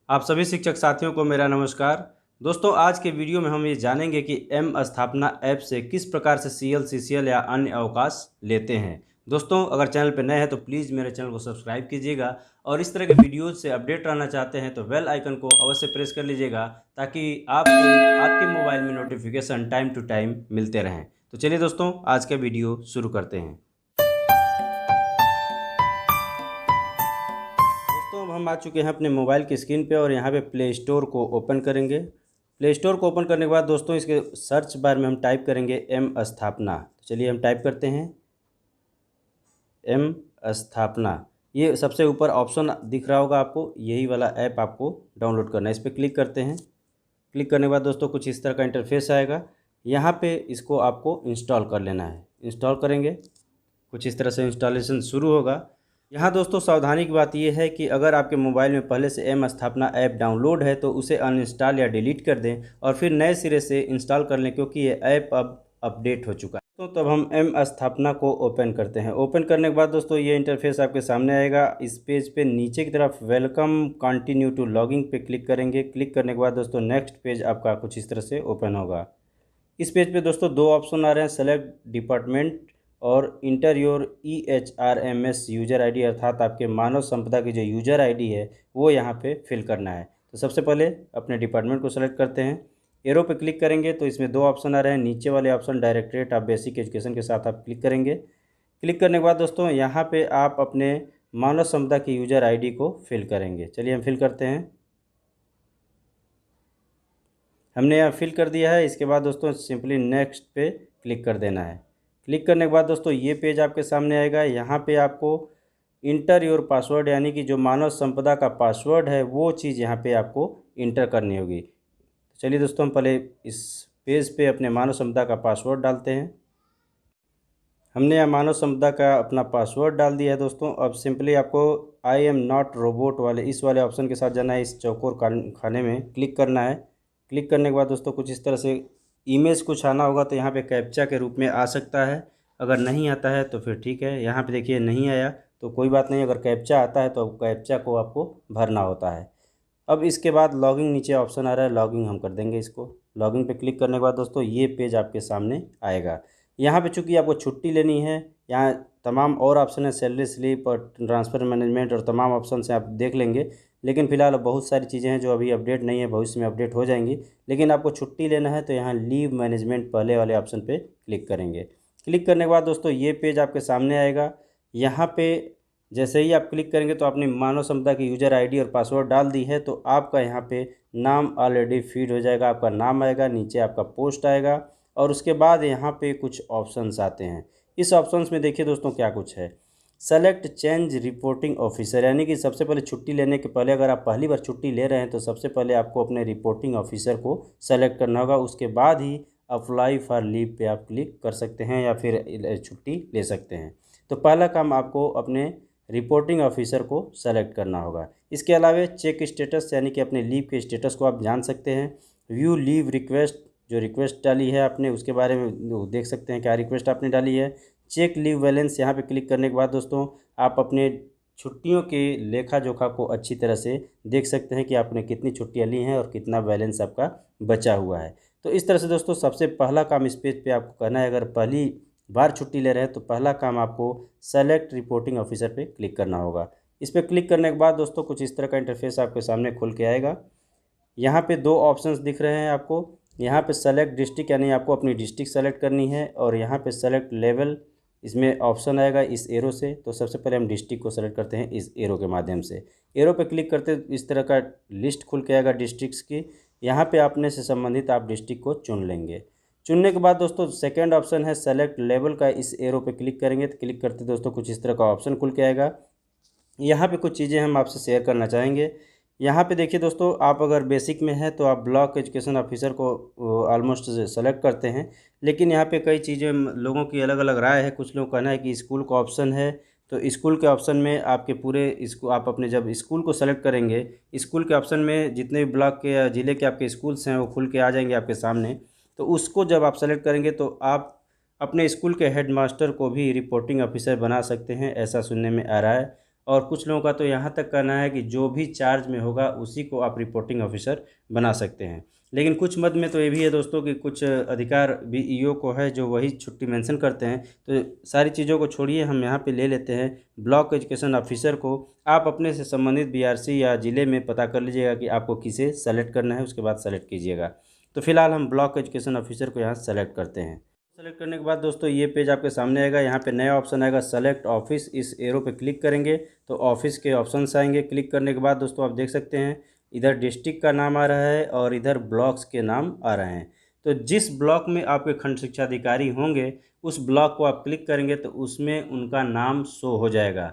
आप सभी शिक्षक साथियों को मेरा नमस्कार। दोस्तों, आज के वीडियो में हम ये जानेंगे कि एम स्थापना ऐप से किस प्रकार से सीएल, सीसीएल या अन्य अवकाश लेते हैं। दोस्तों, अगर चैनल पर नए हैं तो प्लीज़ मेरे चैनल को सब्सक्राइब कीजिएगा और इस तरह के वीडियोज से अपडेट रहना चाहते हैं तो बेल आइकन को अवश्य प्रेस कर लीजिएगा ताकि आपको आपके मोबाइल में नोटिफिकेशन टाइम टू टाइम मिलते रहें। तो चलिए दोस्तों, आज का वीडियो शुरू करते हैं। दोस्तों, अब हम आ चुके हैं अपने मोबाइल की स्क्रीन पे और यहाँ पे प्ले स्टोर को ओपन करेंगे। प्ले स्टोर को ओपन करने के बाद दोस्तों इसके सर्च बार में हम टाइप करेंगे एम स्थापना। तो चलिए हम टाइप करते हैं एम स्थापना। ये सबसे ऊपर ऑप्शन दिख रहा होगा आपको, यही वाला ऐप आपको डाउनलोड करना है। इस पर क्लिक करते हैं। क्लिक करने के बाद दोस्तों कुछ इस तरह का इंटरफेस आएगा। यहाँ पे इसको आपको इंस्टॉल कर लेना है। इंस्टॉल करेंगे, कुछ इस तरह से इंस्टॉलेशन शुरू होगा। यहाँ दोस्तों सावधानी की बात यह है कि अगर आपके मोबाइल में पहले से एम स्थापना ऐप डाउनलोड है तो उसे अनइंस्टॉल या डिलीट कर दें और फिर नए सिरे से इंस्टॉल कर लें, क्योंकि ये ऐप अब अपडेट हो चुका है। तो तब हम एम स्थापना को ओपन करते हैं। ओपन करने के बाद दोस्तों ये इंटरफेस आपके सामने आएगा। इस पेज पे नीचे की तरफ वेलकम कंटिन्यू टू लॉगिंग पे क्लिक करेंगे। क्लिक करने के बाद दोस्तों नेक्स्ट पेज आपका कुछ इस तरह से ओपन होगा। इस पेज पे दोस्तों दो ऑप्शन आ रहे हैं, सेलेक्ट डिपार्टमेंट और inter your EHRMS user ID, अर्थात आपके मानव संपदा की जो यूज़र आईडी है वो यहाँ पे फिल करना है। तो सबसे पहले अपने डिपार्टमेंट को सेलेक्ट करते हैं। एरो पे क्लिक करेंगे तो इसमें दो ऑप्शन आ रहे हैं। नीचे वाले option directorate of basic education के साथ आप क्लिक करेंगे। क्लिक करने के बाद दोस्तों यहाँ पे आप अपने मानव संपदा की यूज़र आईडी को फिल करेंगे। चलिए हम फिल करते हैं। हमने यहाँ फिल कर दिया है। इसके बाद दोस्तों सिंपली नेक्स्ट पे क्लिक कर देना है। क्लिक करने के बाद दोस्तों ये पेज आपके सामने आएगा। यहाँ पे आपको इंटर योर पासवर्ड, यानी कि जो मानव संपदा का पासवर्ड है वो चीज़ यहाँ पे आपको इंटर करनी होगी। चलिए दोस्तों हम पहले इस पेज पे अपने मानव संपदा का पासवर्ड डालते हैं। हमने यहाँ मानव संपदा का अपना पासवर्ड डाल दिया है दोस्तों। अब सिंपली आपको आई एम नॉट रोबोट वाले इस वाले ऑप्शन के साथ जाना है। इस चौकोर खाने में क्लिक करना है। क्लिक करने के बाद दोस्तों कुछ इस तरह से इमेज कुछ आना होगा, तो यहाँ पे कैप्चा के रूप में आ सकता है। अगर नहीं आता है तो फिर ठीक है। यहाँ पे देखिए नहीं आया तो कोई बात नहीं, अगर कैप्चा आता है तो कैप्चा को आपको भरना होता है। अब इसके बाद लॉगिंग नीचे ऑप्शन आ रहा है, लॉगिंग हम कर देंगे इसको। लॉगिंग पे क्लिक करने के बाद दोस्तों ये पेज आपके सामने आएगा। यहाँ पे चूँकि आपको छुट्टी लेनी है, यहाँ तमाम और ऑप्शन है, सैलरी स्लिप और ट्रांसफ़र मैनेजमेंट और तमाम ऑप्शन से आप देख लेंगे। लेकिन फ़िलहाल बहुत सारी चीज़ें हैं जो अभी अपडेट नहीं है, भविष्य में अपडेट हो जाएंगी। लेकिन आपको छुट्टी लेना है तो यहाँ लीव मैनेजमेंट पहले वाले ऑप्शन पे क्लिक करेंगे। क्लिक करने के बाद दोस्तों ये पेज आपके सामने आएगा। यहाँ पे जैसे ही आप क्लिक करेंगे तो आपने मानव संपदा की यूज़र आईडी और पासवर्ड डाल दी है, तो आपका यहाँ पे नाम ऑलरेडी फीड हो जाएगा। आपका नाम आएगा, नीचे आपका पोस्ट आएगा और उसके बाद यहाँ पे कुछ ऑप्शंस आते हैं। इस ऑप्शंस में देखिए दोस्तों क्या कुछ है। सेलेक्ट चेंज रिपोर्टिंग ऑफिसर, यानी कि सबसे पहले छुट्टी लेने के पहले, अगर आप पहली बार छुट्टी ले रहे हैं तो सबसे पहले आपको अपने रिपोर्टिंग ऑफिसर को सेलेक्ट करना होगा। उसके बाद ही अप्लाई फॉर लीव पे आप क्लिक कर सकते हैं या फिर छुट्टी ले सकते हैं। तो पहला काम आपको अपने रिपोर्टिंग ऑफिसर को सेलेक्ट करना होगा। इसके अलावा चेक स्टेटस, यानी कि अपने लीव के स्टेटस को आप जान सकते हैं। व्यू लीव रिक्वेस्ट, जो रिक्वेस्ट डाली है आपने उसके बारे में देख सकते हैं क्या रिक्वेस्ट आपने डाली है। चेक लीव बैलेंस, यहाँ पे क्लिक करने के बाद दोस्तों आप अपने छुट्टियों के लेखा जोखा को अच्छी तरह से देख सकते हैं कि आपने कितनी छुट्टियाँ ली हैं और कितना बैलेंस आपका बचा हुआ है। तो इस तरह से दोस्तों सबसे पहला काम इस पेज पे आपको करना है। अगर पहली बार छुट्टी ले रहे हैं तो पहला काम आपको सेलेक्ट रिपोर्टिंग ऑफिसर पे क्लिक करना होगा। इस पर क्लिक करने के बाद दोस्तों कुछ इस तरह का इंटरफेस आपके सामने खुल के आएगा। यहाँ पे दो ऑप्शंस दिख रहे हैं आपको। यहाँ पे सेलेक्ट डिस्ट्रिक्ट, यानी आपको अपनी डिस्ट्रिक्ट सेलेक्ट करनी है, और यहाँ पे सेलेक्ट लेवल, इसमें ऑप्शन आएगा इस एरो से। तो सबसे पहले हम डिस्ट्रिक्ट को सेलेक्ट करते हैं इस एरो के माध्यम से। एरो पे क्लिक करते इस तरह का लिस्ट खुल के आएगा डिस्ट्रिक्ट्स की। यहाँ पे अपने से संबंधित आप डिस्ट्रिक्ट को चुन लेंगे। चुनने के बाद दोस्तों सेकंड ऑप्शन है सेलेक्ट लेवल का, इस एरो पे क्लिक करेंगे तो क्लिक करते दोस्तों कुछ इस तरह का ऑप्शन खुल के आएगा। यहाँ पे कुछ चीज़ें हम आपसे शेयर करना चाहेंगे। यहाँ पे देखिए दोस्तों, आप अगर बेसिक में हैं तो आप ब्लॉक एजुकेशन ऑफिसर को ऑलमोस्ट सेलेक्ट करते हैं, लेकिन यहाँ पे कई चीज़ें लोगों की अलग अलग राय है। कुछ लोग कहना है कि स्कूल का ऑप्शन है, तो स्कूल के ऑप्शन में आपके पूरे इसको आप अपने जब स्कूल को सेलेक्ट करेंगे, स्कूल के ऑप्शन में जितने भी ब्लॉक के या ज़िले के आपके स्कूल्स हैं वो खुल के आ जाएंगे आपके सामने। तो उसको जब आप सेलेक्ट करेंगे तो आप अपने स्कूल के हेड मास्टर को भी रिपोर्टिंग ऑफिसर बना सकते हैं, ऐसा सुनने में आ रहा है। और कुछ लोगों का तो यहाँ तक कहना है कि जो भी चार्ज में होगा उसी को आप रिपोर्टिंग ऑफिसर बना सकते हैं। लेकिन कुछ मद में तो ये भी है दोस्तों कि कुछ अधिकार भी ईओ को है जो वही छुट्टी मेंशन करते हैं। तो सारी चीज़ों को छोड़िए, हम यहाँ पे ले लेते हैं ब्लॉक एजुकेशन ऑफिसर को। आप अपने से संबंधित बीआरसी या ज़िले में पता कर लीजिएगा कि आपको किसे सेलेक्ट करना है, उसके बाद सेलेक्ट कीजिएगा। तो फिलहाल हम ब्लॉक एजुकेशन ऑफिसर को यहाँ सेलेक्ट करते हैं। सेलेक्ट करने के बाद दोस्तों ये पेज आपके सामने आएगा। यहाँ पे नया ऑप्शन आएगा सेलेक्ट ऑफिस। इस एरो पे क्लिक करेंगे तो ऑफिस के ऑप्शंस आएंगे। क्लिक करने के बाद दोस्तों आप देख सकते हैं इधर डिस्ट्रिक्ट का नाम आ रहा है और इधर ब्लॉक्स के नाम आ रहे हैं। तो जिस ब्लॉक में आपके खंड शिक्षा अधिकारी होंगे उस ब्लॉक को आप क्लिक करेंगे तो उसमें उनका नाम शो हो जाएगा।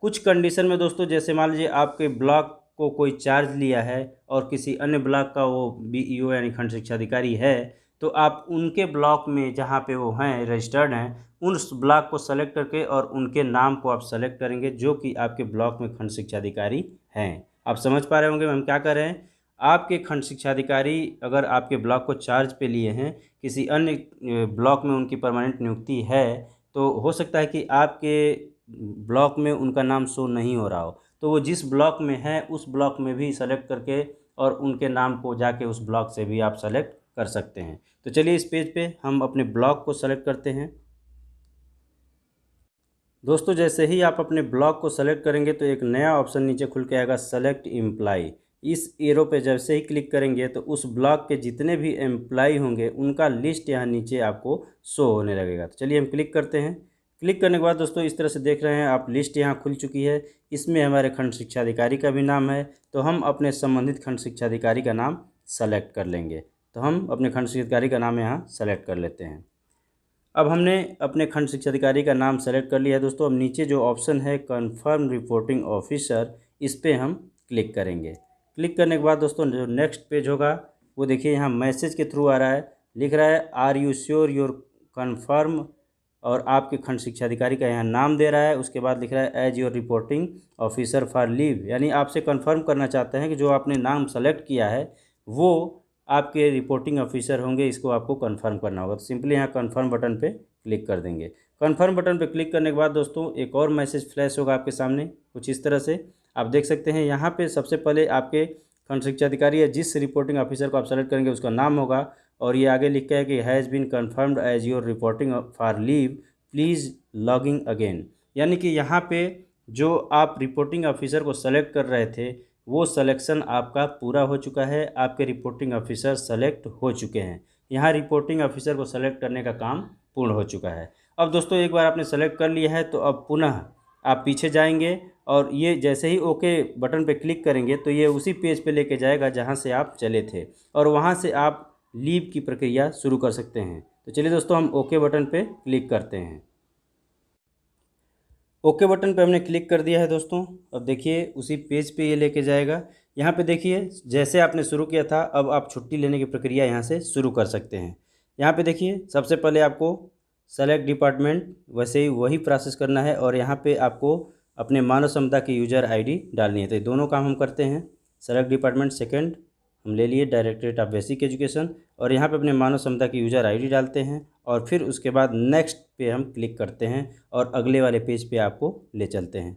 कुछ कंडीशन में दोस्तों, जैसे मान लीजिए आपके ब्लॉक को कोई चार्ज लिया है और किसी अन्य ब्लॉक का वो बीईओ यानी खंड शिक्षा अधिकारी है, तो आप उनके ब्लॉक में जहाँ पे वो हैं रजिस्टर्ड हैं उस ब्लॉक को सेलेक्ट करके और उनके नाम को आप सेलेक्ट करेंगे जो कि आपके ब्लॉक में खंड शिक्षा अधिकारी हैं। आप समझ पा रहे होंगे हम क्या कर रहे हैं। आपके खंड शिक्षा अधिकारी अगर आपके ब्लॉक को चार्ज पे लिए हैं, किसी अन्य ब्लॉक में उनकी परमानेंट नियुक्ति है, तो हो सकता है कि आपके ब्लॉक में उनका नाम शो नहीं हो रहा हो, तो वो जिस ब्लॉक में है उस ब्लॉक में भी सेलेक्ट करके और उनके नाम को जाके उस ब्लॉक से भी आप सेलेक्ट कर सकते हैं। तो चलिए इस पेज पे हम अपने ब्लॉक को सेलेक्ट करते हैं। दोस्तों जैसे ही आप अपने ब्लॉक को सेलेक्ट करेंगे तो एक नया ऑप्शन नीचे खुल के आएगा सेलेक्ट एम्प्लाई। इस एरो पे जैसे ही क्लिक करेंगे तो उस ब्लॉक के जितने भी एम्प्लाई होंगे उनका लिस्ट यहाँ नीचे आपको शो होने लगेगा। तो चलिए हम क्लिक करते हैं। क्लिक करने के बाद दोस्तों इस तरह से देख रहे हैं आप, लिस्ट यहाँ खुल चुकी है। इसमें हमारे खंड शिक्षा अधिकारी का भी नाम है, तो हम अपने संबंधित खंड शिक्षा अधिकारी का नाम सेलेक्ट कर लेंगे। तो हम अपने खंड शिक्षा अधिकारी का नाम यहाँ सेलेक्ट कर लेते हैं। अब हमने अपने खंड शिक्षा अधिकारी का नाम सेलेक्ट कर लिया है दोस्तों। अब नीचे जो ऑप्शन है कन्फर्म रिपोर्टिंग ऑफिसर, इस पर हम क्लिक करेंगे। क्लिक करने के बाद दोस्तों जो नेक्स्ट पेज होगा वो देखिए यहाँ मैसेज के थ्रू आ रहा है, लिख रहा है are you sure your confirm, और आपके खंड शिक्षा अधिकारी का यहाँ नाम दे रहा है। उसके बाद लिख रहा है as your reporting officer for leave, यानी आपसे कन्फर्म करना चाहते हैं कि जो आपने नाम सेलेक्ट किया है वो आपके रिपोर्टिंग ऑफिसर होंगे, इसको आपको कंफर्म करना होगा। तो सिंपली यहाँ कंफर्म बटन पे क्लिक कर देंगे। कंफर्म बटन पे क्लिक करने के बाद दोस्तों एक और मैसेज फ्लैश होगा आपके सामने कुछ इस तरह से। आप देख सकते हैं यहाँ पे सबसे पहले आपके खंड शिक्षा अधिकारी या जिस रिपोर्टिंग ऑफिसर को आप सेलेक्ट करेंगे उसका नाम होगा, और ये आगे लिखा है कि has been confirmed as your reporting for leave, please logging again. यानी कि यहाँ पे जो आप रिपोर्टिंग ऑफिसर को सेलेक्ट कर रहे थे वो सिलेक्शन आपका पूरा हो चुका है, आपके रिपोर्टिंग ऑफिसर सेलेक्ट हो चुके हैं। यहाँ रिपोर्टिंग ऑफिसर को सेलेक्ट करने का काम पूर्ण हो चुका है। अब दोस्तों एक बार आपने सेलेक्ट कर लिया है तो अब पुनः आप पीछे जाएंगे और ये जैसे ही ओके बटन पे क्लिक करेंगे तो ये उसी पेज पे लेके जाएगा जहाँ से आप चले थे, और वहाँ से आप लीव की प्रक्रिया शुरू कर सकते हैं। तो चलिए दोस्तों हम ओके बटन पे क्लिक करते हैं। ओके बटन पे हमने क्लिक कर दिया है दोस्तों। अब देखिए उसी पेज पे ये लेके जाएगा। यहाँ पे देखिए जैसे आपने शुरू किया था अब आप छुट्टी लेने की प्रक्रिया यहाँ से शुरू कर सकते हैं। यहाँ पे देखिए सबसे पहले आपको सेलेक्ट डिपार्टमेंट वैसे ही वही प्रोसेस करना है, और यहाँ पे आपको अपने मानव क्षमता की यूजर आईडी डालनी है। तो ये दोनों काम हम करते हैं। सेलेक्ट डिपार्टमेंट सेकेंड हम ले लिए डायरेक्टरेट ऑफ बेसिक एजुकेशन, और यहाँ पे अपने मानव क्षमता की यूजर आईडी डालते हैं और फिर उसके बाद नेक्स्ट पे हम क्लिक करते हैं और अगले वाले पेज पे आपको ले चलते हैं।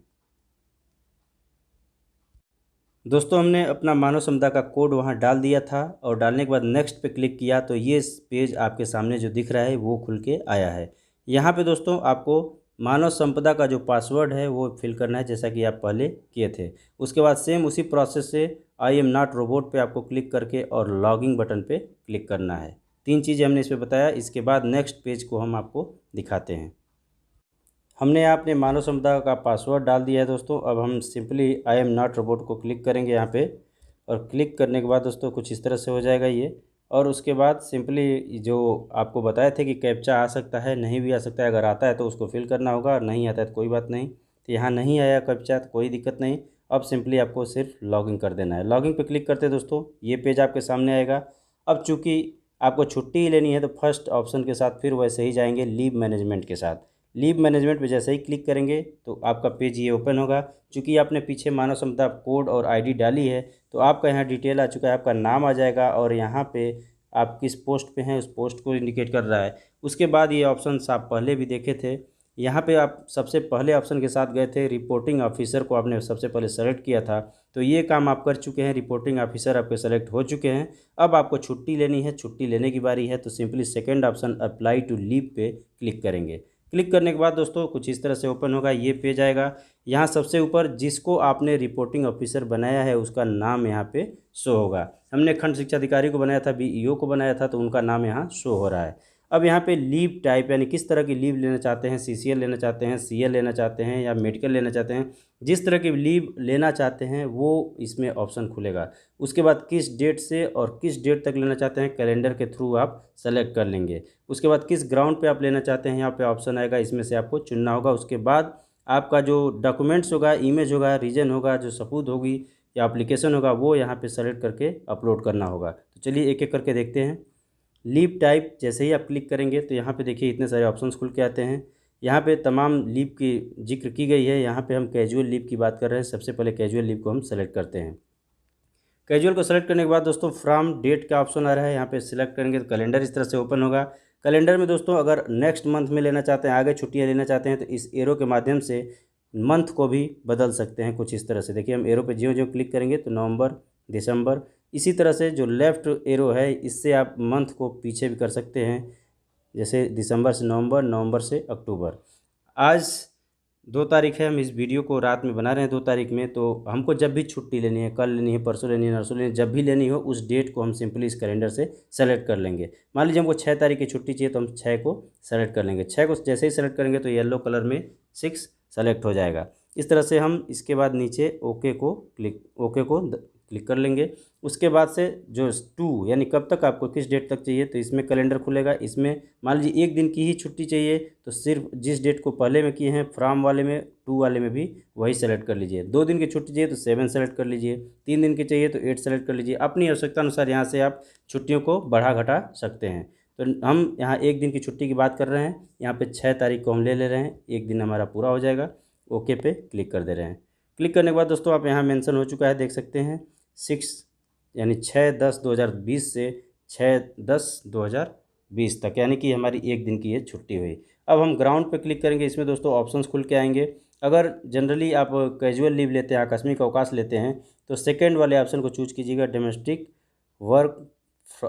दोस्तों हमने अपना मानव क्षमता का कोड वहाँ डाल दिया था और डालने के बाद नेक्स्ट पे क्लिक किया तो ये पेज आपके सामने जो दिख रहा है वो खुल के आया है। यहाँ पे दोस्तों आपको मानव संपदा का जो पासवर्ड है वो फिल करना है जैसा कि आप पहले किए थे। उसके बाद सेम उसी प्रोसेस से आई एम नॉट रोबोट पे आपको क्लिक करके और लॉगिंग बटन पे क्लिक करना है। 3 चीज़ें हमने इस पर बताया। इसके बाद नेक्स्ट पेज को हम आपको दिखाते हैं। हमने यहाँ अपने मानव क्षमता का पासवर्ड डाल दिया है दोस्तों। अब हम simply I am not robot को क्लिक करेंगे यहाँ पे, और क्लिक करने के बाद दोस्तों कुछ इस तरह से हो जाएगा ये। और उसके बाद सिंपली जो आपको बताए थे कि कैप्चा आ सकता है नहीं भी आ सकता है, अगर आता है तो उसको फिल करना होगा और नहीं आता है तो कोई बात नहीं। तो यहाँ नहीं आया कैप्चा तो कोई दिक्कत नहीं। अब सिंपली आपको सिर्फ लॉगिन कर देना है। लॉगिन पे क्लिक करते दोस्तों ये पेज आपके सामने आएगा। अब चूँकि आपको छुट्टी ही लेनी है तो फर्स्ट ऑप्शन के साथ फिर वैसे ही जाएंगे लीव मैनेजमेंट के साथ। लीव मैनेजमेंट पे जैसे ही क्लिक करेंगे तो आपका पेज ये ओपन होगा। चूँकि आपने पीछे मानव क्षमता कोड और आईडी डाली है तो आपका यहाँ डिटेल आ चुका है, आपका नाम आ जाएगा और यहाँ पे आप किस पोस्ट पे हैं उस पोस्ट को इंडिकेट कर रहा है। उसके बाद ये ऑप्शन आप पहले भी देखे थे यहाँ पे आप सबसे पहले ऑप्शन के साथ गए थे, रिपोर्टिंग ऑफिसर को आपने सबसे पहले सेलेक्ट किया था, तो ये काम आप कर चुके हैं, रिपोर्टिंग ऑफिसर आपके सेलेक्ट हो चुके हैं। अब आपको छुट्टी लेनी है, छुट्टी लेने की बारी है, तो simply second option apply to leave पे क्लिक करेंगे। क्लिक करने के बाद दोस्तों कुछ इस तरह से ओपन होगा, ये पेज आएगा। यहाँ सबसे ऊपर जिसको आपने रिपोर्टिंग ऑफिसर बनाया है उसका नाम यहाँ पे शो होगा। हमने खंड शिक्षा अधिकारी को बनाया था, बीईओ को बनाया था, तो उनका नाम यहाँ शो हो रहा है। अब यहाँ पे लीव टाइप यानी किस तरह की लीव लेना चाहते हैं, सीसीएल लेना चाहते हैं, सीएल लेना चाहते हैं या मेडिकल लेना चाहते हैं, जिस तरह की लीव लेना चाहते हैं वो इसमें ऑप्शन खुलेगा। उसके बाद किस डेट से और किस डेट तक लेना चाहते हैं, कैलेंडर के थ्रू आप सेलेक्ट कर लेंगे। उसके बाद किस ग्राउंड पे आप लेना चाहते हैं, यहाँ पे ऑप्शन आएगा, इसमें से आपको चुनना होगा। उसके बाद आपका जो डॉक्यूमेंट्स होगा, इमेज होगा, रीजन होगा, जो सबूत होगी या एप्लीकेशन होगा, वो यहाँ पे सेलेक्ट करके अपलोड करना होगा। तो चलिए एक एक करके देखते हैं। लीव टाइप जैसे ही आप क्लिक करेंगे तो यहाँ पे देखिए इतने सारे ऑप्शंस खुल के आते हैं। यहाँ पे तमाम लीव की जिक्र की गई है। यहाँ पे हम कैजुअल लीव की बात कर रहे हैं। सबसे पहले कैजुअल लीव को हम सेलेक्ट करते हैं। कैजुअल को सेलेक्ट करने के बाद दोस्तों फ्रॉम डेट का ऑप्शन आ रहा है, यहाँ पे सिलेक्ट करेंगे तो कैलेंडर इस तरह से ओपन होगा। कैलेंडर में दोस्तों अगर नेक्स्ट मंथ में लेना चाहते हैं, आगे छुट्टियाँ लेना चाहते हैं, तो इस एरो के माध्यम से मंथ को भी बदल सकते हैं कुछ इस तरह से। देखिए हम एरो पे ज्यों ज्यों क्लिक करेंगे तो नवंबर, दिसंबर, इसी तरह से जो लेफ़्ट एरो है इससे आप मंथ को पीछे भी कर सकते हैं, जैसे दिसंबर से नवंबर, नवंबर से अक्टूबर। आज 2 तारीख है, हम इस वीडियो को रात में बना रहे हैं 2 तारीख में, तो हमको जब भी छुट्टी लेनी है, कल लेनी है, परसों लेनी है, नरसों लेनी है, जब भी लेनी हो उस डेट को हम सिंपली इस कैलेंडर से सेलेक्ट कर लेंगे। मान लीजिए हमको 6 तारीख की छुट्टी चाहिए तो हम 6 को सेलेक्ट कर लेंगे। 6 को जैसे ही सेलेक्ट करेंगे तो येलो कलर में 6 सेलेक्ट हो जाएगा। इस तरह से हम इसके बाद नीचे ओके को क्लिक कर लेंगे। उसके बाद से जो 2 यानी कब तक आपको किस डेट तक चाहिए, तो इसमें कैलेंडर खुलेगा। इसमें मान लीजिए 1 दिन की ही छुट्टी चाहिए तो सिर्फ जिस डेट को पहले में किए हैं फ्रॉम वाले में, 2 वाले में भी वही सेलेक्ट कर लीजिए। 2 दिन की छुट्टी चाहिए तो 7 सेलेक्ट कर लीजिए, 3 दिन की चाहिए तो 8 सेलेक्ट कर लीजिए। अपनी आवश्यकता अनुसार यहाँ से आप छुट्टियों को बढ़ा घटा सकते हैं। तो हम यहाँ 1 दिन की छुट्टी की बात कर रहे हैं, यहाँ पे 6 तारीख को हम ले रहे हैं, 1 दिन हमारा पूरा हो जाएगा। ओके पे क्लिक कर दे रहे हैं। क्लिक करने के बाद दोस्तों आप यहाँ मेंशन हो चुका है, देख सकते हैं 6 यानी 6/10/2020 से 6/10/2020 तक, यानी कि हमारी 1 दिन की ये छुट्टी हुई। अब हम ग्राउंड पे क्लिक करेंगे, इसमें दोस्तों ऑप्शंस खुल के आएंगे। अगर जनरली आप कैजुअल लीव लेते हैं, आकस्मिक अवकाश लेते हैं, तो सेकंड वाले ऑप्शन को चूज कीजिएगा, डोमेस्टिक वर्क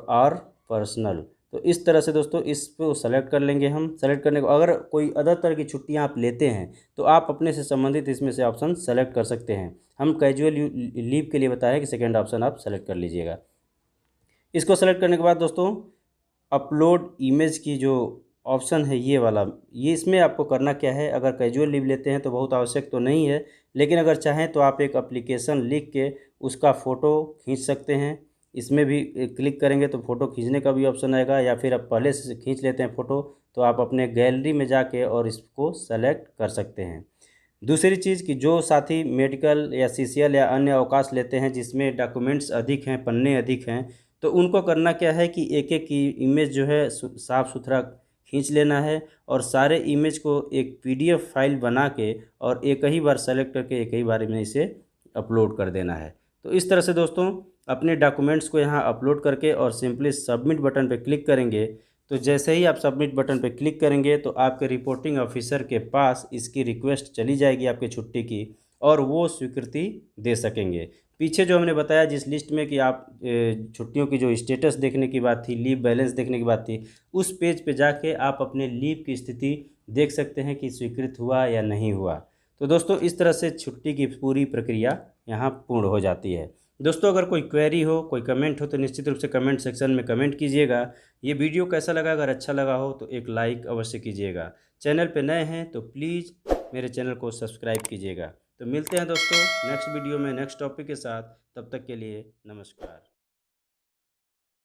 और पर्सनल। तो इस तरह से दोस्तों इसको सेलेक्ट कर लेंगे हम। सेलेक्ट करने को अगर कोई अदर तरह की छुट्टियां आप लेते हैं तो आप अपने से संबंधित इसमें से ऑप्शन सेलेक्ट कर सकते हैं। हम कैजुअल लीव के लिए बताया कि सेकंड ऑप्शन आप सेलेक्ट कर लीजिएगा। इसको सेलेक्ट करने के बाद दोस्तों अपलोड इमेज की जो ऑप्शन है ये वाला, ये इसमें आपको करना क्या है, अगर कैजुअल लीव लेते हैं तो बहुत आवश्यक तो नहीं है, लेकिन अगर चाहें तो आप एक एप्लीकेशन लिख के उसका फ़ोटो खींच सकते हैं। इसमें भी क्लिक करेंगे तो फ़ोटो खींचने का भी ऑप्शन आएगा, या फिर आप पहले से खींच लेते हैं फ़ोटो तो आप अपने गैलरी में जाके और इसको सेलेक्ट कर सकते हैं। दूसरी चीज़ कि जो साथी मेडिकल या सीसीएल या अन्य अवकाश लेते हैं जिसमें डॉक्यूमेंट्स अधिक हैं, पन्ने अधिक हैं, तो उनको करना क्या है कि एक एक की इमेज जो है साफ़ सुथरा खींच लेना है और सारे इमेज को एक पीडीएफ फाइल बना के और एक ही बार सेलेक्ट करके एक ही बार में इसे अपलोड कर देना है। तो इस तरह से दोस्तों अपने डॉक्यूमेंट्स को यहाँ अपलोड करके और सिंपली सबमिट बटन पर क्लिक करेंगे, तो जैसे ही आप सबमिट बटन पर क्लिक करेंगे तो आपके रिपोर्टिंग ऑफिसर के पास इसकी रिक्वेस्ट चली जाएगी आपके छुट्टी की, और वो स्वीकृति दे सकेंगे। पीछे जो हमने बताया जिस लिस्ट में कि आप छुट्टियों की जो स्टेटस देखने की बात थी, लीव बैलेंस देखने की बात थी, उस पेज पे जाके आप अपने लीव की स्थिति देख सकते हैं कि स्वीकृत हुआ या नहीं हुआ। तो दोस्तों इस तरह से छुट्टी की पूरी प्रक्रिया यहाँ पूर्ण हो जाती है। दोस्तों अगर कोई क्वेरी हो, कोई कमेंट हो तो निश्चित रूप से कमेंट सेक्शन में कमेंट कीजिएगा। ये वीडियो कैसा लगा, अगर अच्छा लगा हो तो एक लाइक अवश्य कीजिएगा। चैनल पे नए हैं तो प्लीज़ मेरे चैनल को सब्सक्राइब कीजिएगा। तो मिलते हैं दोस्तों नेक्स्ट वीडियो में नेक्स्ट टॉपिक के साथ, तब तक के लिए नमस्कार।